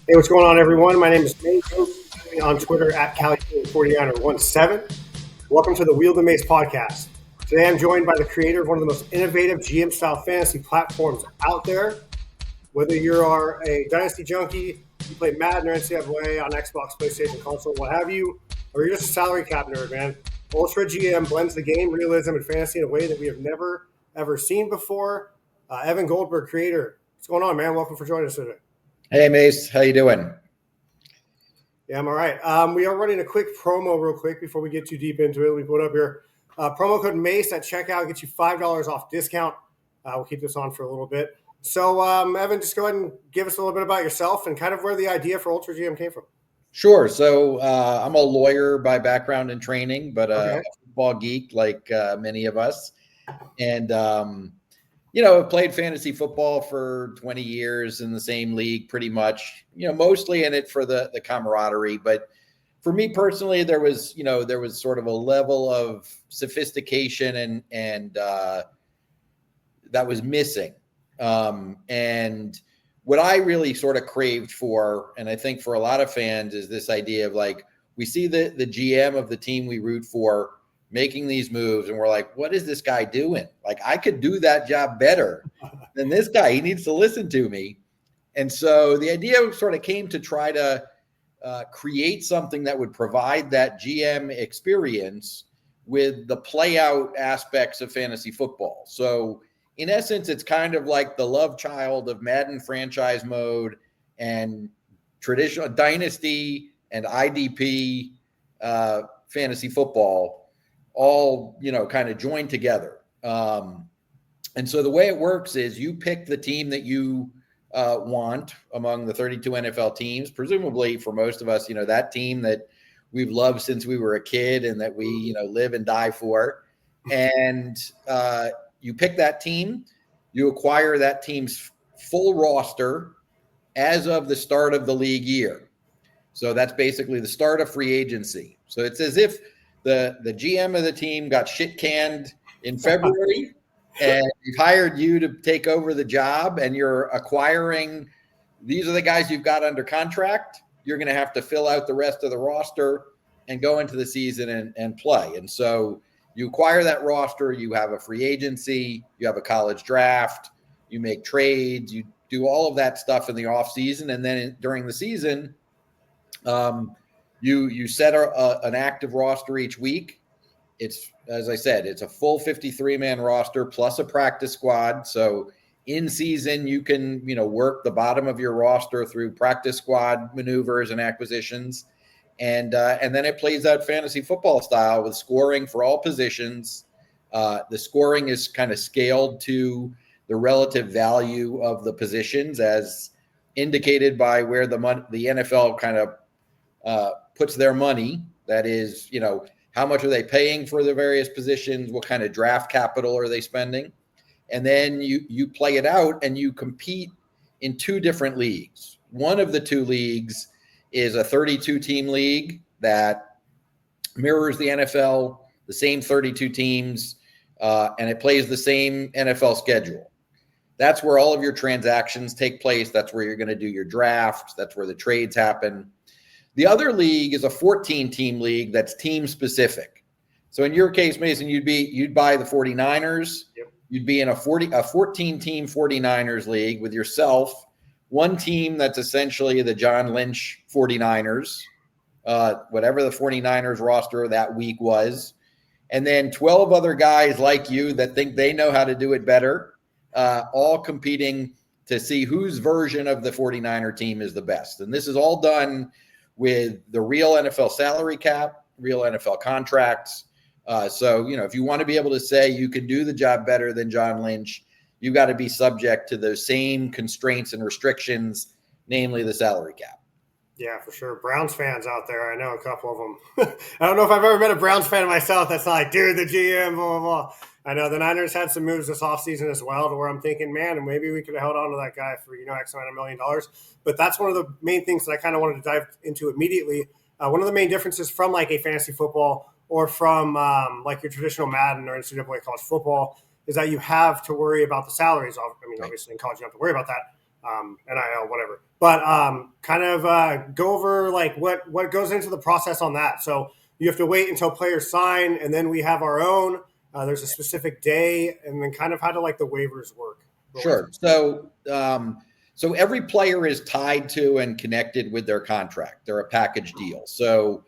Hey, what's going on, everyone? My name is Nate. On Twitter at Cali49er17. Welcome to the Wield the Mase podcast. Today I'm joined by the creator of one of the most innovative GM-style fantasy platforms out there. Whether you are a Dynasty junkie, you play Madden or NCAA on Xbox, PlayStation, console, what have you, or you're just a salary cap nerd, man, UltraGM blends the game, realism, and fantasy in a way that we have never, ever seen before. Evan Goldberg, creator. What's going on, man? Welcome for joining us today. Hey, Mace. How you doing? Yeah, I'm all right. We are running a quick promo real quick before we get too deep into it. We put up here. Promo code MACE at checkout gets you $5 off discount. We'll keep this on for a little bit. So, Evan, just go ahead and give us a little bit about yourself and kind of where the idea for UltraGM came from. Sure. So I'm a lawyer by background and training, but Okay. a football geek like many of us. And, I've played fantasy football for 20 years in the same league pretty much, mostly in it for the camaraderie. But for me personally, there was sort of a level of sophistication and that was missing. And what I really sort of craved for, and I think for a lot of fans, is this idea of like, we see the GM of the team we root for making these moves, and we're like, what is this guy doing? Like, I could do that job better than this guy. He needs to listen to me. And so the idea sort of came to try to create something that would provide that GM experience with the play out aspects of fantasy football. So in essence, it's kind of like the love child of Madden franchise mode and traditional Dynasty and IDP fantasy football, all, kind of joined together. And so the way it works is you pick the team that you want among the 32 NFL teams, presumably for most of us, that team that we've loved since we were a kid and that we, live and die for. And you pick that team, you acquire that team's full roster as of the start of the league year. So that's basically the start of free agency. So it's as if the GM of the team got shit canned in February and he's hired you to take over the job, and you're acquiring, these are the guys you've got under contract. You're going to have to fill out the rest of the roster and go into the season and play. And so you acquire that roster, you have a free agency, you have a college draft, you make trades, you do all of that stuff in the off season. And then during the season, you set an active roster each week. It's, as I said, it's a full 53-man roster plus a practice squad. So in season, you can, work the bottom of your roster through practice squad maneuvers and acquisitions. And then it plays out fantasy football style with scoring for all positions. The scoring is kind of scaled to the relative value of the positions as indicated by where the NFL kind of puts their money. That is, how much are they paying for the various positions? What kind of draft capital are they spending? And then you play it out and you compete in two different leagues. One of the two leagues is a 32-team league that mirrors the NFL, the same 32 teams, and it plays the same NFL schedule. That's where all of your transactions take place. That's where you're going to do your drafts. That's where the trades happen. The other league is a 14-team league that's team-specific. So in your case, Mason, you'd buy the 49ers. Yep. You'd be in a 14-team 49ers league with yourself, one team that's essentially the John Lynch 49ers, whatever the 49ers roster that week was, and then 12 other guys like you that think they know how to do it better, all competing to see whose version of the 49er team is the best. And this is all done with the real NFL salary cap, real NFL contracts. So, if you want to be able to say you can do the job better than John Lynch, you've got to be subject to those same constraints and restrictions, namely the salary cap. Yeah, for sure. Browns fans out there, I know a couple of them. I don't know if I've ever met a Browns fan myself that's like, dude, the GM, blah, blah, blah. I know the Niners had some moves this offseason as well to where I'm thinking, man, maybe we could have held on to that guy for, X amount of $1 million. But that's one of the main things that I kind of wanted to dive into immediately. One of the main differences from like a fantasy football or from like your traditional Madden or NCAA college football is that you have to worry about the salaries. I mean, obviously in college you don't have to worry about that. NIL, whatever. But kind of go over like what goes into the process on that. So you have to wait until players sign, and then we have our own. There's a specific day, and then kind of how do like the waivers work? Sure. So every player is tied to and connected with their contract. They're a package deal. So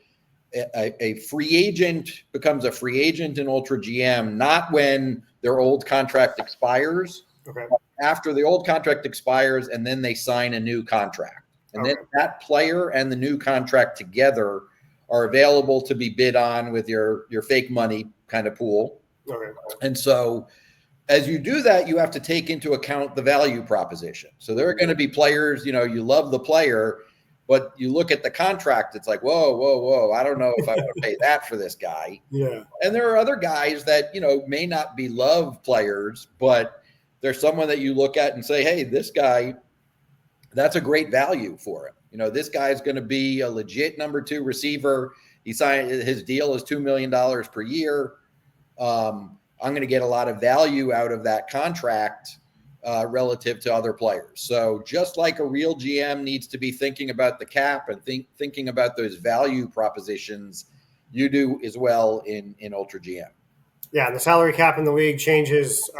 a free agent becomes a free agent in UltraGM, not when their old contract expires. Okay. After the old contract expires, and then they sign a new contract. And then that player and the new contract together are available to be bid on with your fake money kind of pool. Okay. And so as you do that, you have to take into account the value proposition. So there are going to be players, you love the player, but you look at the contract, it's like, whoa. I don't know if I want to pay that for this guy. Yeah. And there are other guys that, may not be love players, but there's someone that you look at and say, hey, this guy, that's a great value for him. This guy is going to be a legit number 2 receiver. He signed, his deal is $2 million per year. I'm going to get a lot of value out of that contract relative to other players. So just like a real GM needs to be thinking about the cap and thinking about those value propositions, you do as well in UltraGM. Yeah, and the salary cap in the league changes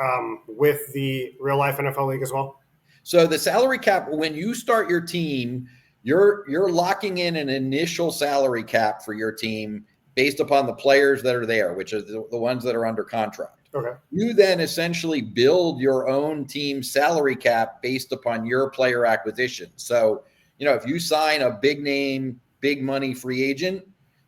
with the real life NFL league as well. So the salary cap, when you start your team, you're locking in an initial salary cap for your team based upon the players that are there, which are the ones that are under contract. Okay. You then essentially build your own team salary cap based upon your player acquisition. So, if you sign a big name, big money free agent,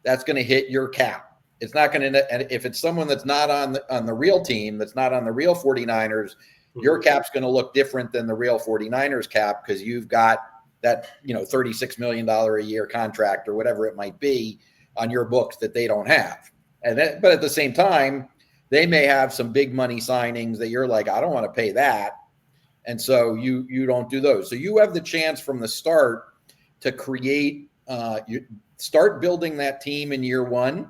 that's going to hit your cap. It's not going to, and if it's someone that's not on the real team, that's not on the real 49ers, your cap's going to look different than the real 49ers cap because you've got that, $36 million a year contract or whatever it might be on your books that they don't have. But at the same time, they may have some big money signings that you're like, I don't want to pay that. And so you don't do those. So you have the chance from the start to create, you start building that team in year one.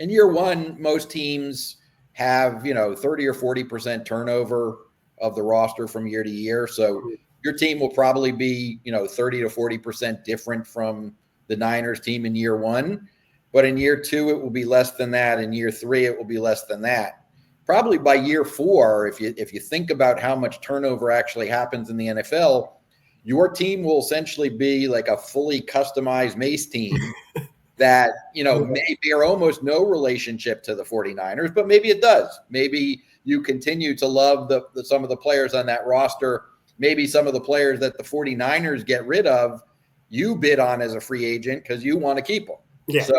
In year one, most teams have, 30 or 40% turnover of the roster from year to year. So your team will probably be, 30 to 40% different from the Niners team in year one. But in year 2, it will be less than that. In year 3, it will be less than that. Probably by year 4, if you think about how much turnover actually happens in the NFL, your team will essentially be like a fully customized Mase team that, may bear almost no relationship to the 49ers, but maybe it does. Maybe you continue to love some of the players on that roster. Maybe some of the players that the 49ers get rid of, you bid on as a free agent because you want to keep them. Yeah. So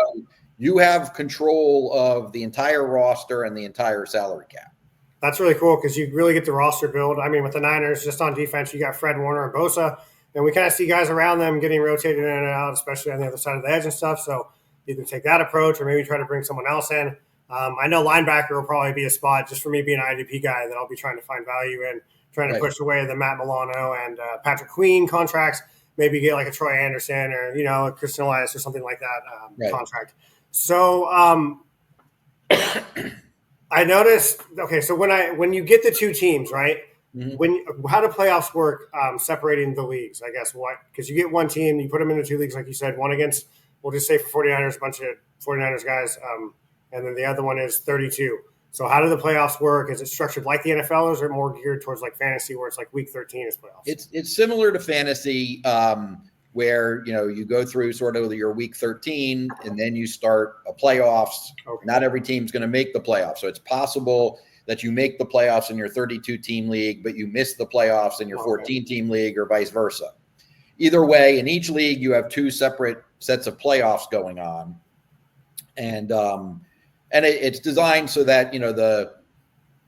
you have control of the entire roster and the entire salary cap. That's really cool because you really get the roster build. I mean, with the Niners, just on defense, you got Fred Warner and Bosa, and we kind of see guys around them getting rotated in and out, especially on the other side of the edge and stuff. So you can take that approach or maybe try to bring someone else in. I know linebacker will probably be a spot just for me being an IDP guy that I'll be trying to find value in, trying to push away the Matt Milano and Patrick Queen contracts. Maybe get like a Troy Anderson or, a Christian Elias or something like that contract. So I noticed, so when you get the 2 teams, right, how do playoffs work separating the leagues, I guess, because you get one team, you put them into 2 leagues, like you said, one against, we'll just say for 49ers, a bunch of 49ers guys, and then the other one is 32. So how do the playoffs work? Is it structured like the NFL, or is it more geared towards like fantasy where it's like week 13 is playoffs? It's similar to fantasy where, you go through sort of your week 13 and then you start a playoffs. Okay. Not every team's going to make the playoffs. So it's possible that you make the playoffs in your 32-team league, but you miss the playoffs in your 14-team league or vice versa. Either way, in each league, you have 2 separate sets of playoffs going on. And it's designed so that,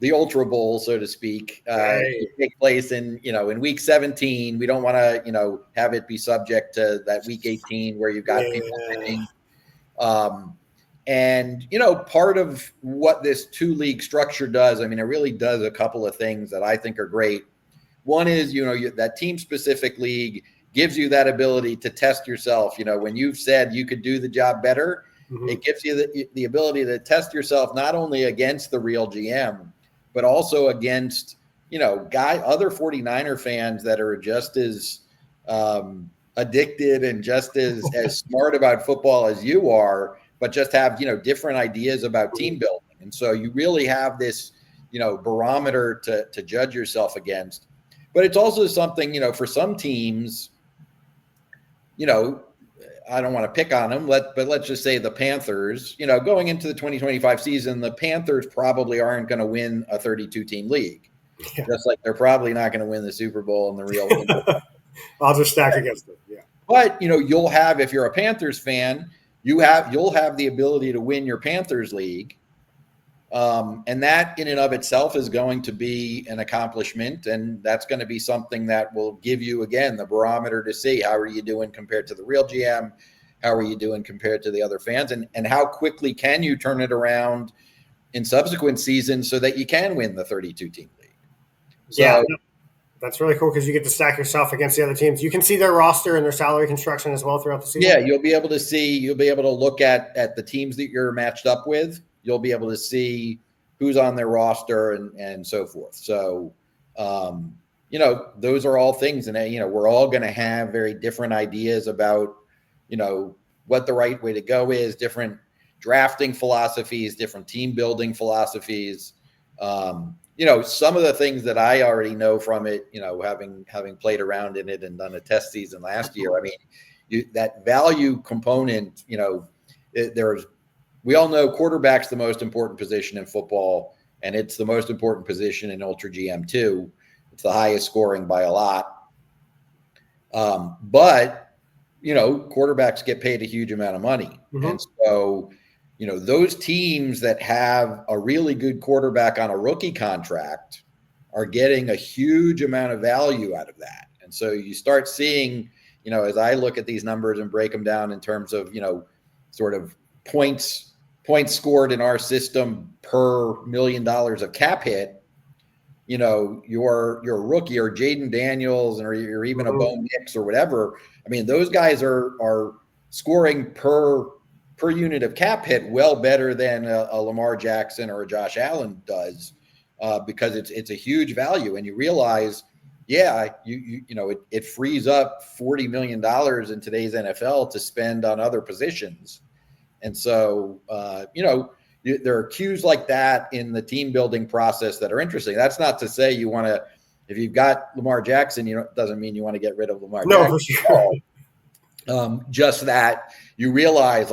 the Ultra Bowl, so to speak, take place in week 17. We don't want to, have it be subject to that week 18 where you've got people winning. And, part of what this 2-league structure does, it really does a couple of things that I think are great. One is, that team-specific league gives you that ability to test yourself. When you've said you could do the job better, it gives you the ability to test yourself not only against the real GM, but also against, other 49er fans that are just as addicted and just as smart about football as you are, but just have, different ideas about team building. And so you really have this, barometer to judge yourself against. But it's also something, for some teams, I don't want to pick on them, but let's just say the Panthers, going into the 2025 season, the Panthers probably aren't going to win a 32-team league. Yeah. Just like they're probably not going to win the Super Bowl in the real I'll just stack against them. Yeah. But, you'll have, if you're a Panthers fan, you'll have the ability to win your Panthers league. And that in and of itself is going to be an accomplishment. And that's going to be something that will give you, again, the barometer to see how are you doing compared to the real GM? How are you doing compared to the other fans? And how quickly can you turn it around in subsequent seasons so that you can win the 32-team league? So, yeah, that's really cool because you get to stack yourself against the other teams. You can see their roster and their salary construction as well throughout the season. Yeah, you'll be able to look at the teams that you're matched up with. You'll be able to see who's on their roster and so forth. So, those are all things. And, we're all going to have very different ideas about, what the right way to go is, different drafting philosophies, different team building philosophies. Some of the things that I already know from it, having played around in it and done a test season last year. I mean, that value component, we all know quarterback's the most important position in football, and it's the most important position in UltraGM too. It's the highest scoring by a lot. But quarterbacks get paid a huge amount of money. Mm-hmm. And so, those teams that have a really good quarterback on a rookie contract are getting a huge amount of value out of that. And so you start seeing, as I look at these numbers and break them down in terms of, sort of points scored in our system per $1 million of cap hit, your rookie or Jaden Daniels or even a Bo Nix or whatever. I mean, those guys are scoring per unit of cap hit well better than a Lamar Jackson or a Josh Allen does, because it's a huge value. And you realize, it frees up $40 million in today's NFL to spend on other positions. And so, there are cues like that in the team building process that are interesting. That's not to say you want to, if you've got Lamar Jackson, doesn't mean you want to get rid of Lamar Jackson. No, for sure. Just that you realize,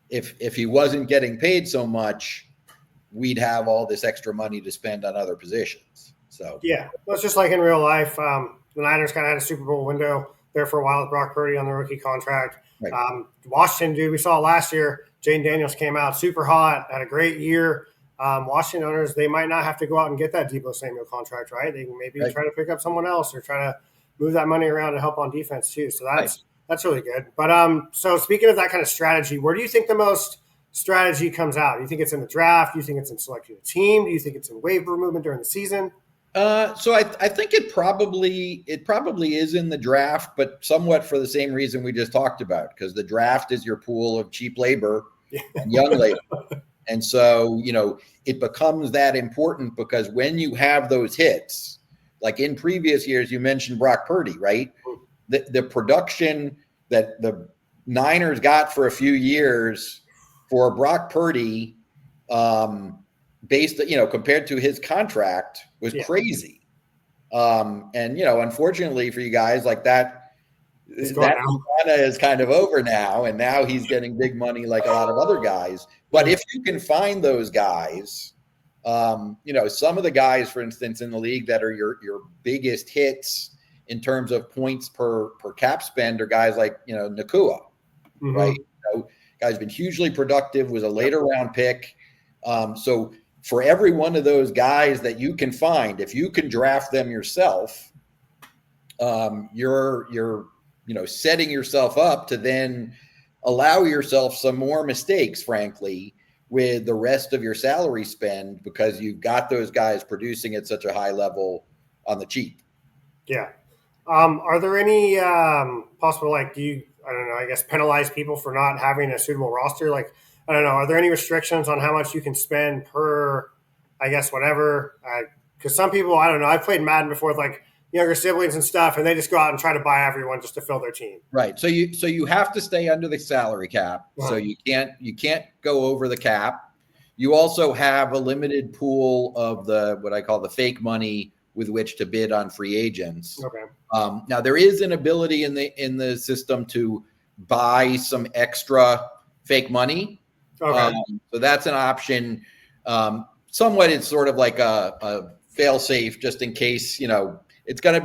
if he wasn't getting paid so much, we'd have all this extra money to spend on other positions. So yeah, well, it's just like in real life. The Niners kind of had a Super Bowl window there for a while with Brock Purdy on the rookie contract. Right. Washington, dude, we saw last year, Jaden Daniels came out super hot, had a great year. Washington owners, they might not have to go out and get that Deebo Samuel contract, right? They can maybe try to pick up someone else or try to move that money around to help on defense too. So that's really good. But so speaking of that kind of strategy, where do you think the most strategy comes out? Do you think it's in the draft? Do you think it's in selecting a team? Do you think it's in waiver movement during the season? So I think it probably is in the draft, but somewhat for the same reason we just talked about, because the draft is your pool of cheap labor and young labor. And so, it becomes that important because when you have those hits, like in previous years, you mentioned Brock Purdy, right? The production that the Niners got for a few years for Brock Purdy, based, compared to his contract was crazy. And, unfortunately for you guys, like that is kind of over now. And now he's getting big money like a lot of other guys. But if you can find those guys, some of the guys, for instance, in the league that are your biggest hits in terms of points per cap spend are guys like, Nakua, right? Guy's been hugely productive, was a later round pick. So for every one of those guys that you can find, if you can draft them yourself, you're setting yourself up to then allow yourself some more mistakes, frankly, with the rest of your salary spend, because you've got those guys producing at such a high level on the cheap. Yeah. Are there any possible, penalize people for not having a suitable roster? Are there any restrictions on how much you can spend per, whatever? Because some people, I've played Madden before with younger siblings and stuff, and they just go out and try to buy everyone just to fill their team. Right. So you have to stay under the salary cap. Uh-huh. So you can't go over the cap. You also have a limited pool of what I call the fake money with which to bid on free agents. Okay. Now there is an ability in the system to buy some extra fake money. Okay. So that's an option. Somewhat, it's sort of like a fail safe, just in case, it's going to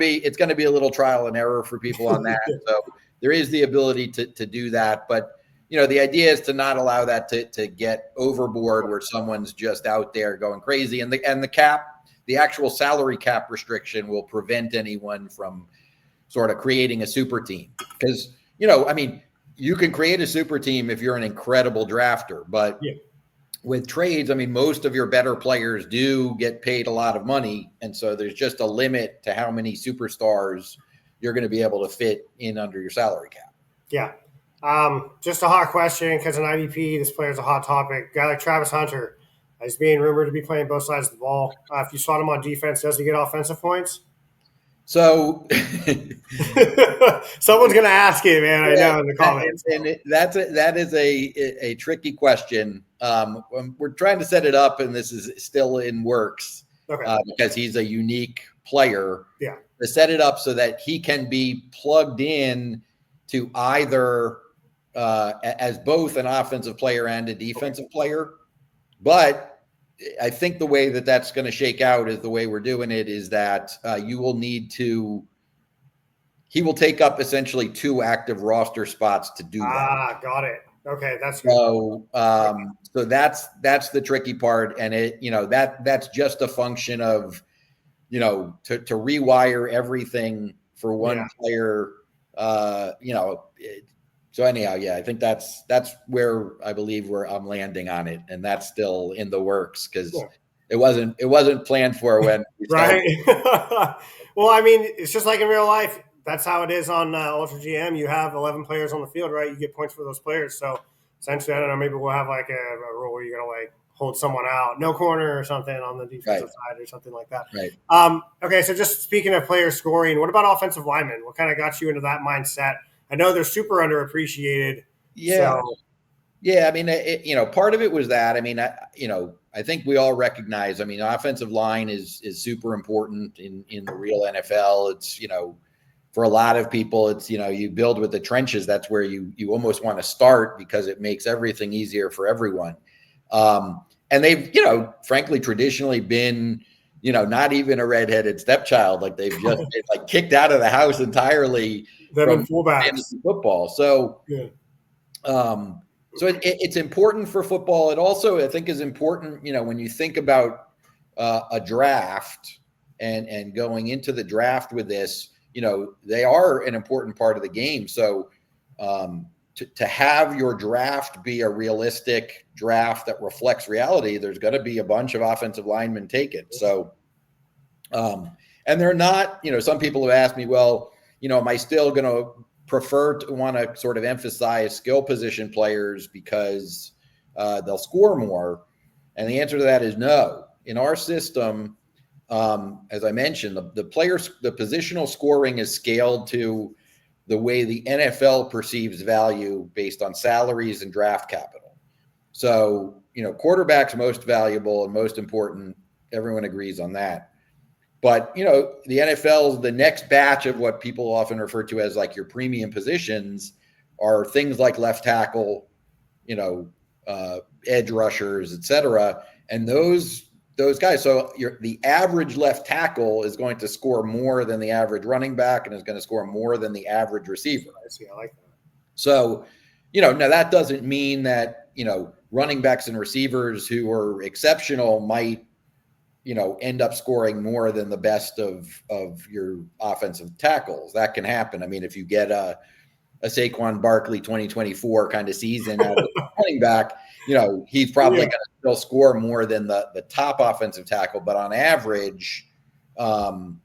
be a little trial and error for people on that. So there is the ability to do that, but the idea is to not allow that to get overboard where someone's just out there going crazy, and the cap, the actual salary cap restriction will prevent anyone from sort of creating a super team, because you can create a super team if you're an incredible drafter, but with trades, most of your better players do get paid a lot of money. And so there's just a limit to how many superstars you're going to be able to fit in under your salary cap. Yeah. Just a hot question, because in IDP, this player's a hot topic. A guy like Travis Hunter is being rumored to be playing both sides of the ball. If you slot him on defense, does he get offensive points? So someone's going to ask it, man. I know in the comments. And that is a tricky question. We're trying to set it up, and this is still in works, because he's a unique player. Yeah. To set it up so that he can be plugged in to either as both an offensive player and a defensive player. But I think the way that's going to shake out is the way we're doing it is that he will take up essentially 2 active roster spots to do that. Got it. Okay. That's good. So that's the tricky part. And that's just a function of, to rewire everything for one player, so anyhow, I think that's where I believe I'm landing on it, and that's still in the works, because it wasn't planned for when we started. Right. Well, it's just like in real life. That's how it is on UltraGM. You have 11 players on the field, right? You get points for those players. So essentially, I don't know, maybe we'll have like a rule where you're gonna hold someone out, no corner or something on the defensive side or something like that. Right. Okay, so just speaking of player scoring, what about offensive linemen? What kind of got you into that mindset? I know they're super underappreciated. Yeah. So. Yeah. Part of it was that, I think we all recognize, offensive line is super important in the real NFL. It's, for a lot of people, it's, you build with the trenches. That's where you almost want to start, because it makes everything easier for everyone. And they've, frankly, traditionally been, not even a redheaded stepchild. Like they've just been kicked out of the house entirely from fantasy football. So, so it's important for football. It also, I think, is important, when you think about a draft and going into the draft with this, they are an important part of the game. So to have your draft be a realistic draft that reflects reality, there's going to be a bunch of offensive linemen taken. So, and they're not, some people have asked me, well, am I still going to prefer to want to sort of emphasize skill position players because they'll score more? And the answer to that is no. In our system, as I mentioned, the positional scoring is scaled to the way the NFL perceives value based on salaries and draft capital. So, quarterback's most valuable and most important. Everyone agrees on that. But, the NFL's, the next batch of what people often refer to as like your premium positions are things like left tackle, edge rushers, et cetera. And those guys, so the average left tackle is going to score more than the average running back and is going to score more than the average receiver. I see. I like that. So, now that doesn't mean that, running backs and receivers who are exceptional might, end up scoring more than the best of your offensive tackles. That can happen. If you get a Saquon Barkley 2024 kind of season out of running back, he's probably going to still score more than the top offensive tackle. But on average, the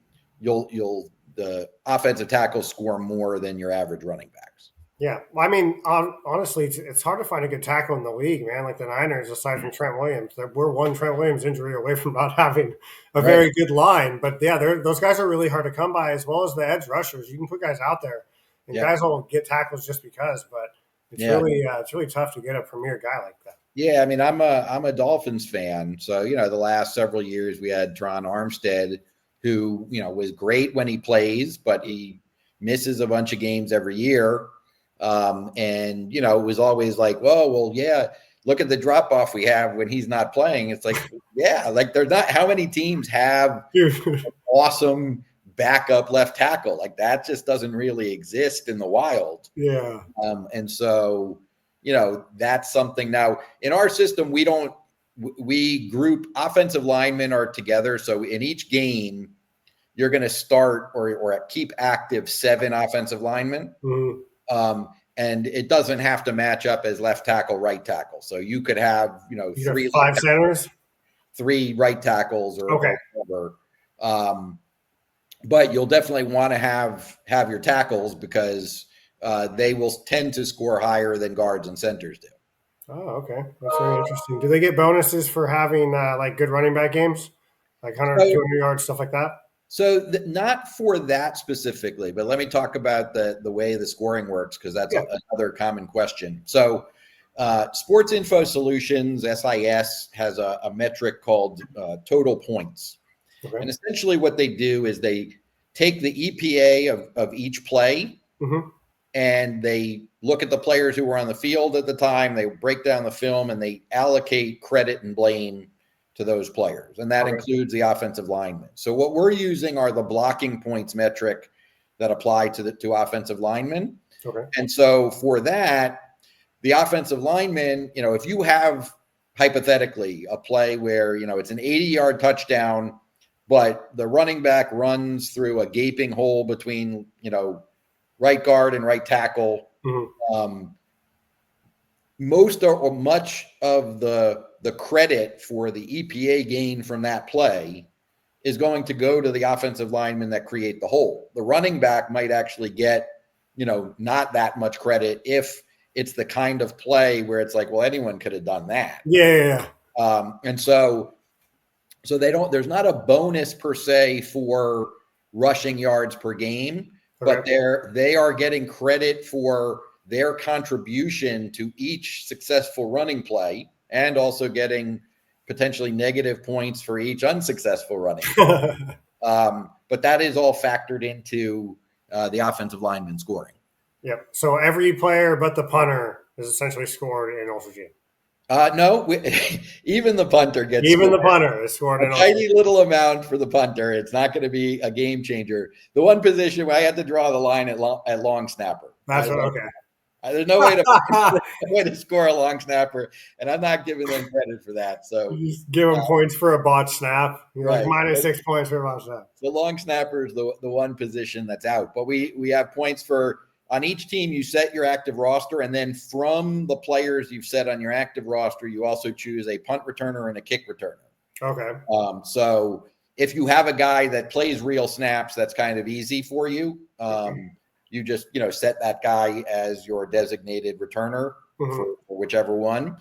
offensive tackles score more than your average running backs. Yeah. Well, I mean, honestly, it's hard to find a good tackle in the league, man. Like the Niners, aside from Trent Williams, we're one Trent Williams injury away from not having a Right. very good line. But yeah, those guys are really hard to come by, as well as the edge rushers. You can put guys out there, and Yeah. guys will get tackles just because. But it's really tough to get a premier guy like that. Yeah, I mean, I'm a Dolphins fan, so the last several years we had Tron Armstead, who was great when he plays, but he misses a bunch of games every year, and it was always like, well, yeah, look at the drop off we have when he's not playing. It's like, yeah, like there's not how many teams have an awesome backup left tackle like that. Just doesn't really exist in the wild. Yeah, and so. That's something. Now in our system, we group offensive linemen are together. So in each game, you're going to start or keep active 7 offensive linemen. Mm-hmm. And it doesn't have to match up as left tackle, right tackle. So you could have, 3 5 centers, 3 right tackles or okay. whatever. But you'll definitely want to have your tackles because they will tend to score higher than guards and centers do. Oh, okay. That's very interesting. Do they get bonuses for having like good running back games? Like 100, 200 yards, stuff like that? So not for that specifically, but let me talk about the way the scoring works because that's another common question. So Sports Info Solutions, SIS, has a metric called total points. Okay. And essentially what they do is they take the EPA of each play, mm-hmm. and they look at the players who were on the field at the time, they break down the film, and they allocate credit and blame to those players. And that includes the offensive linemen. So what we're using are the blocking points metric that apply to offensive linemen. Okay. And so for that, the offensive linemen, if you have hypothetically a play where, it's an 80-yard touchdown, but the running back runs through a gaping hole between, right guard and right tackle. Mm-hmm. Most or much of the credit for the EPA gain from that play is going to go to the offensive linemen that create the hole. The running back might actually get, not that much credit if it's the kind of play where it's like, well, anyone could have done that. Yeah. And so there's not a bonus per se for rushing yards per game. But they are getting credit for their contribution to each successful running play and also getting potentially negative points for each unsuccessful running play. But that is all factored into the offensive lineman scoring. Yep. So every player but the punter is essentially scored in UltraGM. No, even the punter gets even scored. The punter is scored a tiny little amount for the punter. It's not going to be a game changer. The one position where I had to draw the line at long snapper. That's okay. There's no way to score a long snapper, and I'm not giving them credit for that. So you just give them points for a botch snap. You're like minus 6 points for a botch snap. The long snapper is the one position that's out, but we have points for. On each team, you set your active roster, and then from the players you've set on your active roster, you also choose a punt returner and a kick returner. Okay. So if you have a guy that plays real snaps, that's kind of easy for you. You just, set that guy as your designated returner for whichever one.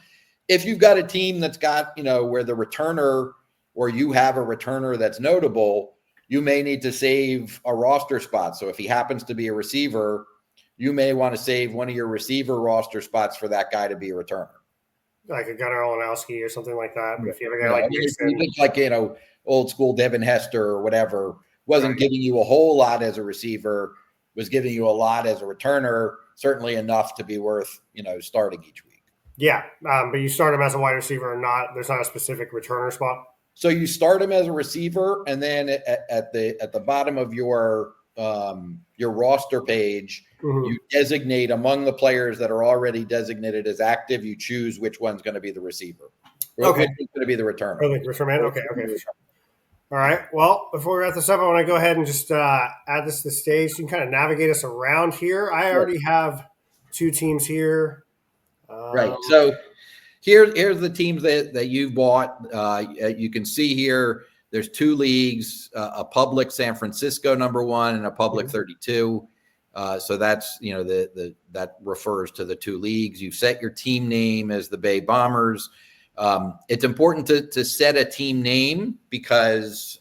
If you've got a team that's got, where the returner or you have a returner that's notable, you may need to save a roster spot. So if he happens to be a receiver, you may want to save one of your receiver roster spots for that guy to be a returner. Like a Gunnar Olenowski or something like that. If you have a guy like Mason. Like, old school Devin Hester or whatever, wasn't giving you a whole lot as a receiver, was giving you a lot as a returner, certainly enough to be worth, starting each week. Yeah, but you start him as a wide receiver and there's not a specific returner spot? So you start him as a receiver, and then at the bottom of your roster page, you designate among the players that are already designated as active, you choose which one's going to be the receiver. Okay. Which one's going to be the returner. Oh, the return. Okay. All right. Well, before we wrap this up, I want to go ahead and just add this to the stage. You can kind of navigate us around here. I already have 2 teams here. Right. So here's the teams that you bought. You can see here there's 2 leagues, a public San Francisco #1 and a public 32. So that's, that refers to the two leagues. You've set your team name as the Bay Bombers. It's important to set a team name because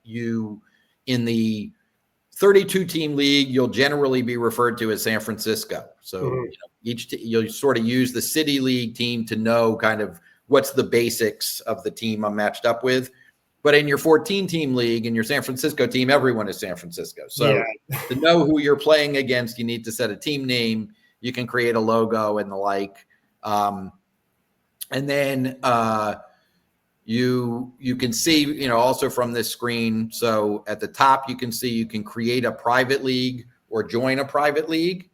in the 32 team league, you'll generally be referred to as San Francisco. So you'll sort of use the city league team to know kind of what's the basics of the team I'm matched up with. But in your 14 team league and your San Francisco team, everyone is San Francisco. So to know who you're playing against, you need to set a team name. You can create a logo and the like. And then you can see, also from this screen. So at the top, you can see you can create a private league or join a private league.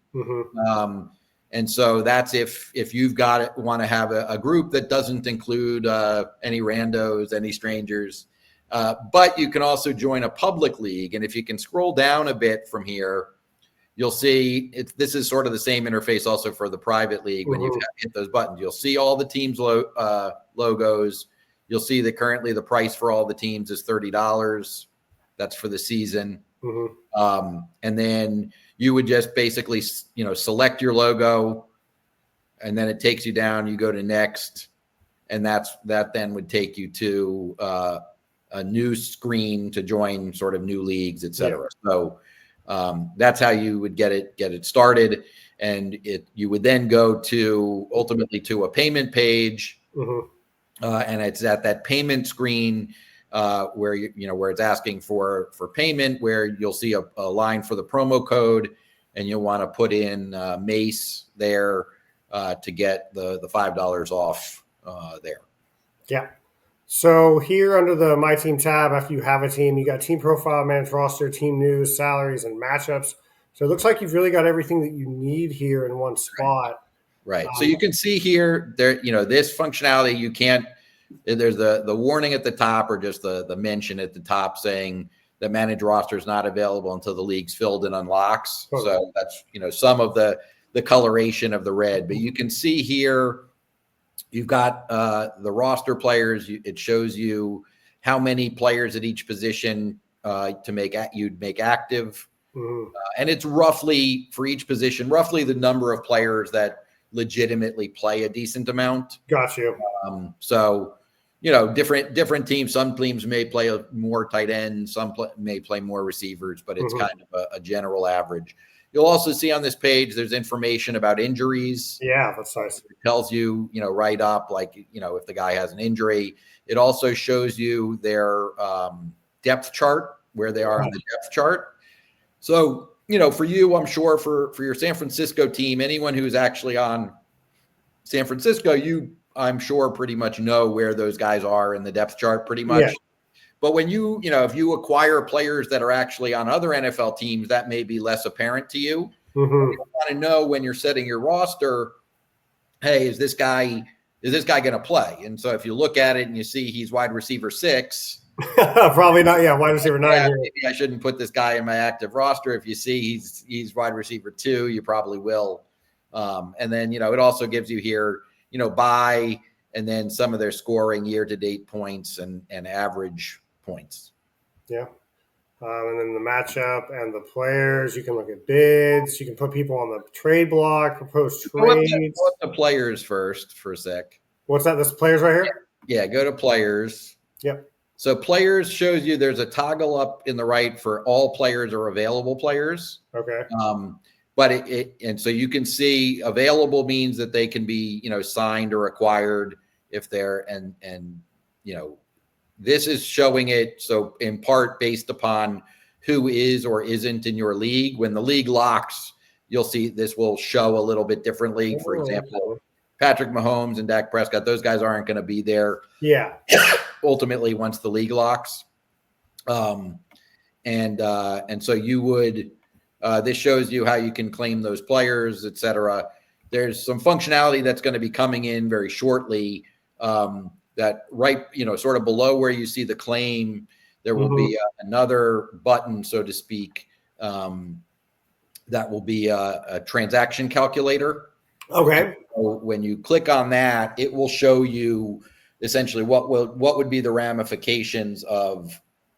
And so that's if you've want to have a group that doesn't include any randos, any strangers. But you can also join a public league. And if you can scroll down a bit from here, you'll see this is sort of the same interface also for the private league. When you've hit those buttons, you'll see all the teams' logos. You'll see that currently the price for all the teams is $30. That's for the season. And then you would just basically, select your logo, and then it takes you down. You go to next, and that then would take you to a new screen to join sort of new leagues, et cetera. So that's how you would get it started. And you would then go ultimately to a payment page. And it's at that payment screen where where it's asking for payment, where you'll see a line for the promo code, and you'll want to put in Mase there to get the $5 off there. Yeah. So here under the My Team tab, after you have a team, you got team profile, managed roster, team news, salaries, and matchups. So it looks like you've really got everything that you need here in one spot. Right. So you can see here, this functionality, you can't, there's the warning at the top, or just the mention at the top saying that managed roster is not available until the league's filled and unlocks. Okay. So that's, some of the coloration of the red. But you can see here, you've got the roster players. It shows you how many players at each position you'd make active. And it's roughly, for each position, roughly the number of players that legitimately play a decent amount. Got you. So, different teams. Some teams may play more tight ends. Some may play more receivers, but it's kind of a general average. You'll also see on this page, there's information about injuries. Yeah, that's nice. It tells you, right up, like, if the guy has an injury. It also shows you their depth chart, where they are on the depth chart. So, for you, I'm sure for your San Francisco team, anyone who's actually on San Francisco, I'm sure pretty much know where those guys are in the depth chart pretty much. Yeah. But when if you acquire players that are actually on other NFL teams, that may be less apparent to you. You want to know when you're setting your roster, hey, is this guy going to play? And so if you look at it and you see he's wide receiver 6, probably not. Yeah, wide receiver 9. Maybe I shouldn't put this guy in my active roster. If you see he's wide receiver 2, you probably will. And then it also gives you here by, and then some of their scoring year-to-date points and average points. Yeah. And then the matchup and the players. You can look at bids. You can put people on the trade block, propose trades. What's the players first for a sec? What's that? This players right here? Yeah, go to players. Yep. So players shows you there's a toggle up in the right for all players or available players. Okay. But and so you can see available means that they can be, signed or acquired if they're, and this is showing it. So in part based upon who is or isn't in your league. When the league locks, you'll see this will show a little bit differently. For example, Patrick Mahomes and Dak Prescott, those guys aren't going to be there. Yeah. Ultimately, once the league locks. And so you would, this shows you how you can claim those players, et cetera. There's some functionality that's going to be coming in very shortly. That right, sort of below where you see the claim, there will be another button, so to speak, that will be a transaction calculator. Okay. So when you click on that, it will show you essentially what would be the ramifications of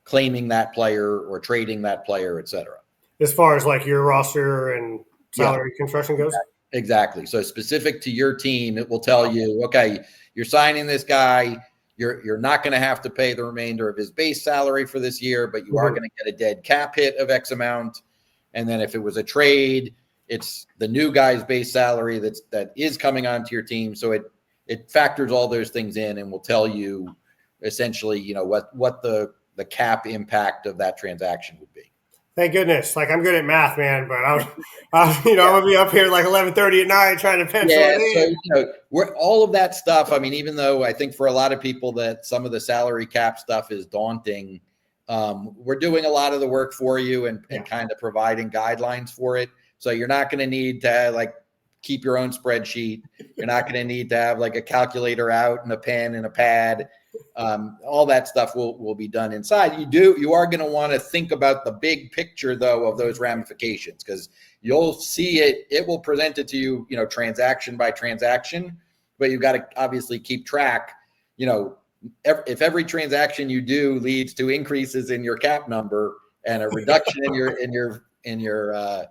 claiming that player or trading that player, et cetera. as far as like your roster and salary construction goes. Exactly. So specific to your team, it will tell you, okay, you're signing this guy. You're not going to have to pay the remainder of his base salary for this year, but you are going to get a dead cap hit of X amount. And then if it was a trade, it's the new guy's base salary that is coming onto your team. So it factors all those things in and will tell you essentially, what the cap impact of that transaction would be. Thank goodness. Like, I'm good at math, man, but I'm gonna be up here like 11:30 at night trying to pencil it in. So we're all of that stuff. I mean, even though I think for a lot of people that some of the salary cap stuff is daunting, we're doing a lot of the work for you and kind of providing guidelines for it. So you're not going to need to like keep your own spreadsheet. You're not going to need to have like a calculator out and a pen and a pad. All that stuff will be done inside. You are going to want to think about the big picture though of those ramifications, because you'll see it will present it to you, transaction by transaction, but you've got to obviously keep track, if every transaction you do leads to increases in your cap number and a reduction in your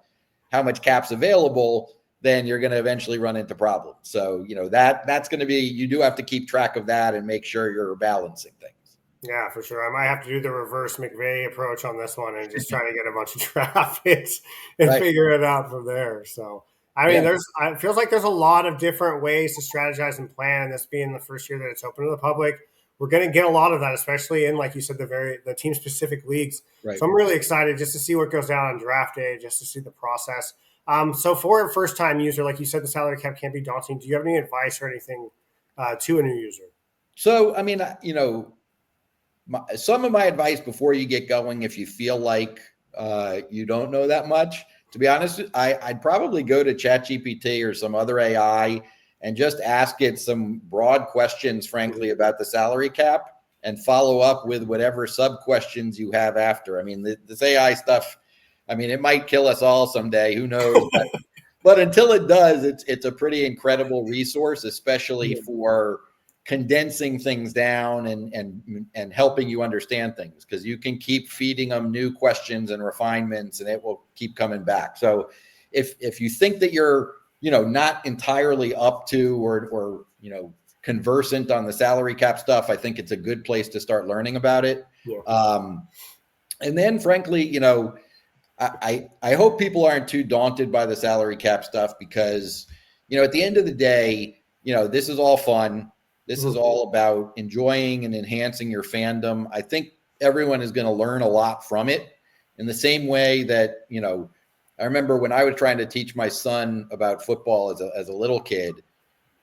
how much cap's available, then you're going to eventually run into problems. So, that's going to be, you do have to keep track of that and make sure you're balancing things. Yeah, for sure. I might have to do the reverse McVay approach on this one and just try to get a bunch of draft hits and figure it out from there. So, I mean, it feels like there's a lot of different ways to strategize and plan. This being the first year that it's open to the public, we're going to get a lot of that, especially in, like you said, the team specific leagues. Right. So I'm really excited just to see what goes down on draft day, just to see the process. So for a first-time user, like you said, the salary cap can't be daunting. Do you have any advice or anything to a new user? So, I mean, some of my advice before you get going, if you feel like you don't know that much, to be honest, I'd probably go to ChatGPT or some other AI and just ask it some broad questions, frankly, about the salary cap and follow up with whatever sub-questions you have after. I mean, this AI stuff, I mean, it might kill us all someday. Who knows? But until it does, it's a pretty incredible resource, especially for condensing things down and helping you understand things, because you can keep feeding them new questions and refinements, and it will keep coming back. So if you think that you're not entirely up to or conversant on the salary cap stuff, I think it's a good place to start learning about it. Yeah. And then, frankly, I hope people aren't too daunted by the salary cap stuff, because, at the end of the day, this is all fun. This is all about enjoying and enhancing your fandom. I think everyone is going to learn a lot from it, in the same way that, I remember when I was trying to teach my son about football as a little kid,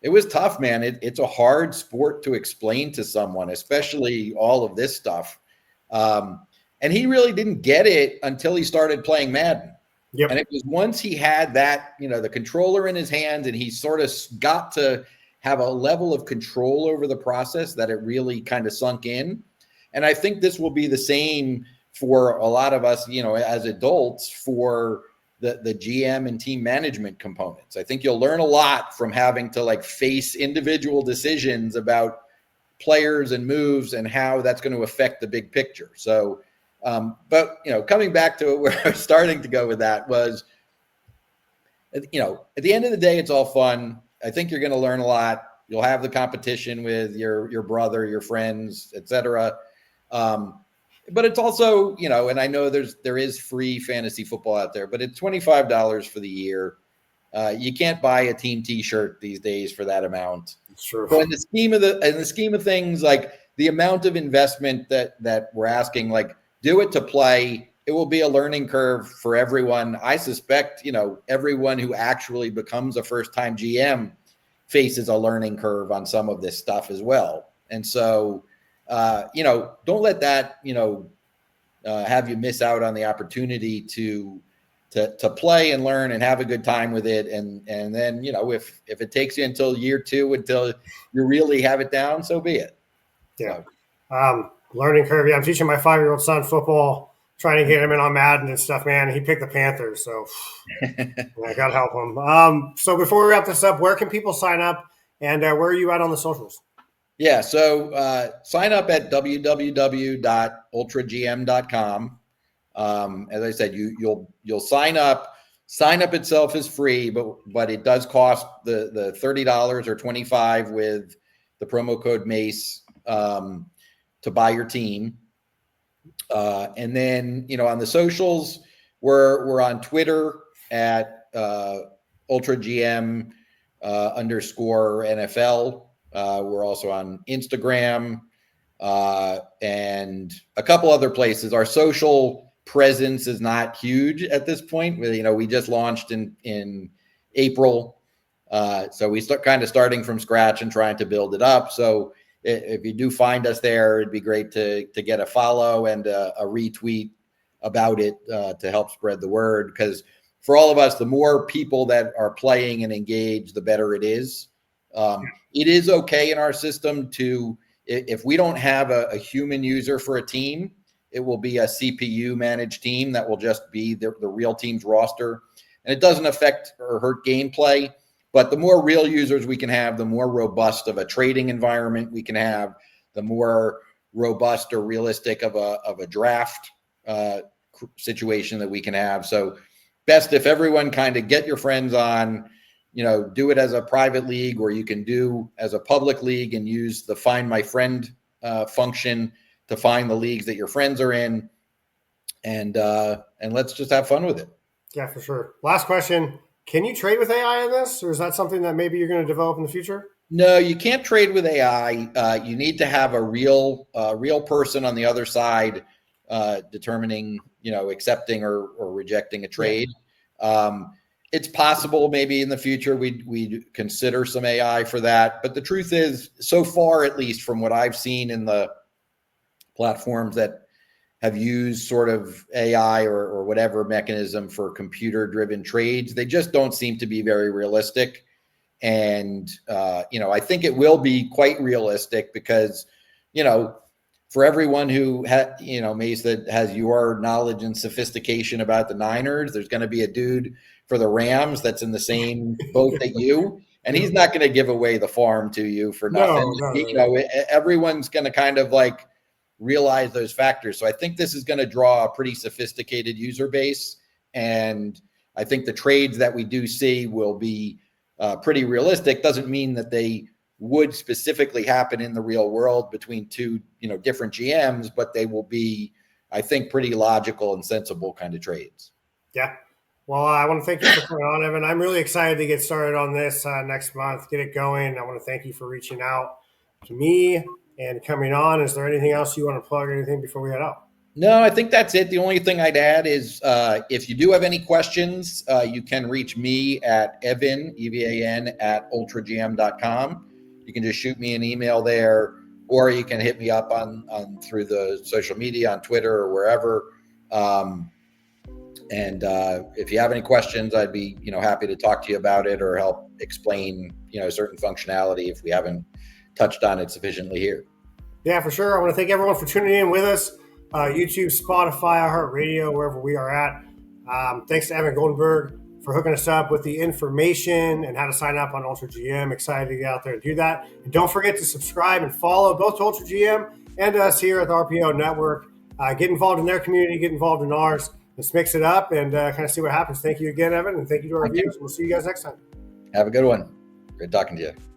it was tough, man. It's a hard sport to explain to someone, especially all of this stuff. And he really didn't get it until he started playing Madden. Yep. And it was once he had that, the controller in his hands, and he sort of got to have a level of control over the process, that it really kind of sunk in. And I think this will be the same for a lot of us, as adults, for the GM and team management components. I think you'll learn a lot from having to face individual decisions about players and moves and how that's going to affect the big picture. So, but coming back to where I was starting to go with that was, at the end of the day, it's all fun. I think you're going to learn a lot. You'll have the competition with your brother, your friends, etc. But it's also, and I know there is free fantasy football out there, but it's $25 for the year. You can't buy a team T-shirt these days for that amount. Sure. So in the scheme of things, like the amount of investment that we're asking, do it to play. It will be a learning curve for everyone. I suspect, everyone who actually becomes a first-time GM faces a learning curve on some of this stuff as well. And so, don't let that, have you miss out on the opportunity to play and learn and have a good time with it. And then, if it takes you until year 2, until you really have it down, so be it. Yeah. So. Learning curve. Yeah, I'm teaching my 5-year-old son football, trying to get him in on Madden and stuff, man. He picked the Panthers, so I got to help him. So before we wrap this up, where can people sign up, and where are you at on the socials? Yeah, so sign up at www.ultragm.com. As I said, you'll sign up. Sign up itself is free, but it does cost the $30 or $25 with the promo code MACE to buy your team. And then, on the socials, we're on Twitter at UltraGM _ NFL. We're also on Instagram and a couple other places. Our social presence is not huge at this point. We just launched in April. So we start starting from scratch and trying to build it up. So if you do find us there, it'd be great to get a follow and a retweet about it to help spread the word. Because for all of us, the more people that are playing and engaged, the better it is. It is okay in our system if we don't have a human user for a team, it will be a CPU managed team that will just be the real team's roster. And it doesn't affect or hurt gameplay. But the more real users we can have, the more robust of a trading environment we can have, the more robust or realistic of a draft situation that we can have. So best if everyone kind of get your friends on, do it as a private league, or you can do as a public league and use the Find My Friend function to find the leagues that your friends are in, and let's just have fun with it. Yeah, for sure. Last question. Can you trade with AI in this, or is that something that maybe you're going to develop in the future? No, you can't trade with AI. You need to have a real person on the other side determining, accepting or rejecting a trade. It's possible maybe in the future we'd consider some AI for that. But the truth is, so far, at least from what I've seen in the platforms that have used sort of AI or whatever mechanism for computer-driven trades, they just don't seem to be very realistic. And, I think it will be quite realistic because, for everyone who Mase, that has your knowledge and sophistication about the Niners, there's going to be a dude for the Rams that's in the same boat that you, and he's not going to give away the farm to you for nothing. No. Everyone's going to kind of realize those factors. So I think this is going to draw a pretty sophisticated user base. And I think the trades that we do see will be pretty realistic. Doesn't mean that they would specifically happen in the real world between two, different GMs, but they will be, I think, pretty logical and sensible kind of trades. Yeah. Well, I want to thank you for coming on, Evan. I'm really excited to get started on this next month, get it going. I want to thank you for reaching out to me and coming on. Is there anything else you want to plug or anything before we head out? No, I think that's it. The only thing I'd add is if you do have any questions, you can reach me at Evan, EVAN, at ultragm.com. You can just shoot me an email there, or you can hit me up on through the social media on Twitter or wherever. And if you have any questions, I'd be happy to talk to you about it or help explain certain functionality if we haven't touched on it sufficiently here. Yeah, for sure. I want to thank everyone for tuning in with us. YouTube, Spotify, iHeartRadio, wherever we are at. Thanks to Evan Goldberg for hooking us up with the information and how to sign up on UltraGM. Excited to get out there and do that. And don't forget to subscribe and follow both UltraGM and us here at the RPO Network. Get involved in their community, get involved in ours. Let's mix it up and kind of see what happens. Thank you again, Evan, and thank you to our viewers. We'll see you guys next time. Have a good one. Great talking to you.